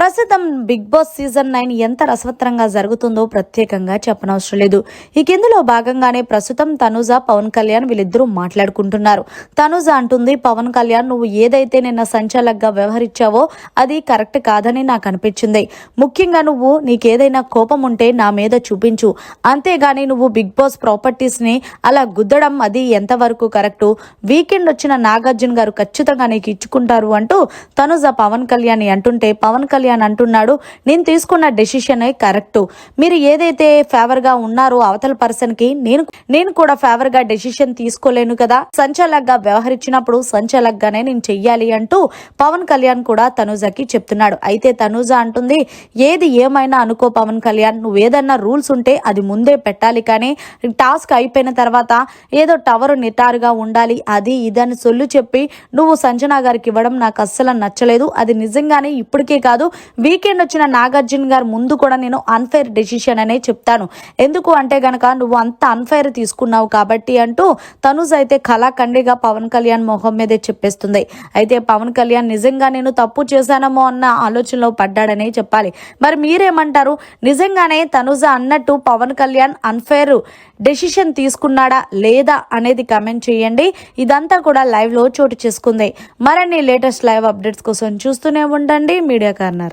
ప్రస్తుతం big boss season 9 ఎంత రసవత్తరంగా జరుగుతుందో ప్రత్యేకంగా చెప్పనవసరం లేదు. ఈ కిందలో భాగంగానే ప్రస్తుతం తనుజ పవన్ కళ్యాణ్ వీళ్ళిద్దరూ మాట్లాడుకుంటున్నారు. తనుజ అంటుంది, పవన్ కళ్యాణ్ నువ్వు ఏదైతే నిన్న సంచాలకుగా వ్యవహరించావో అది కరెక్ట్ కాదని నాకు అనిపించింది. ముఖ్యంగా నువ్వు నీకేదైనా కోపం ఉంటే నా మీద చూపించు, అంతేగాని నువ్వు బిగ్ బాస్ ప్రాపర్టీస్ ని అలా గుద్దడం అది ఎంతవరకు కరెక్టు? వీకెండ్ వచ్చిన నాగార్జున గారు ఖచ్చితంగా నీకు ఇచ్చుకుంటారు అంటూ తనుజ పవన్ కళ్యాణ్ అంటుంటే, పవన్ కళ్యాణ్ అంటున్నాడు, నేను తీసుకున్న డెసిషన్ కరెక్ట్. మీరు ఏదైతే ఫేవర్ గా ఉన్నారో అవతల పర్సన్ కి నేను కూడా ఫేవర్ గా డెసిషన్ తీసుకోలేను కదా, సంచాలకుగా వ్యవహరించినప్పుడు సంచాలకుగానే నేను చెయ్యాలి అంటూ పవన్ కళ్యాణ్ కూడా తనుజకి చెప్తున్నాడు. అయితే తనుజ అంటుంది, ఏది ఏమైనా అనుకో పవన్ కళ్యాణ్, నువ్వు ఏదన్నా రూల్స్ ఉంటే అది ముందే పెట్టాలి, కానీ టాస్క్ అయిపోయిన తర్వాత ఏదో టవర్ నిటారుగా ఉండాలి అది ఇదని సొల్లు చెప్పి నువ్వు సంజనా గారికి ఇవ్వడం నాకు అస్సలు నచ్చలేదు. అది నిజంగానే ఇప్పటికే కాదు, వీకెండ్ వచ్చిన నాగార్జున గారు ముందు కూడా నేను అన్ఫైర్ డెసిషన్ అనే చెప్తాను. ఎందుకు అంటే గనక నువ్వు అంత అన్ఫైర్ తీసుకున్నావు కాబట్టి అంటూ తనుజ అయితే కళాఖండిగా పవన్ కళ్యాణ్ మొహం మీదే చెప్పేస్తుంది. అయితే పవన్ కళ్యాణ్ నిజంగా నేను తప్పు చేశానమో అన్న ఆలోచనలో పడ్డాడనే చెప్పాలి. మరి మీరేమంటారు? నిజంగానే తనుజ అన్నట్టు పవన్ కళ్యాణ్ అన్ఫైర్ డెసిషన్ తీసుకున్నాడా లేదా అనేది కామెంట్ చేయండి. ఇదంతా కూడా లైవ్ లో చోటు చేసుకుంది. మరిన్ని లేటెస్ట్ లైవ్ అప్డేట్స్ కోసం చూస్తూనే ఉండండి మీడియా కార్నర్.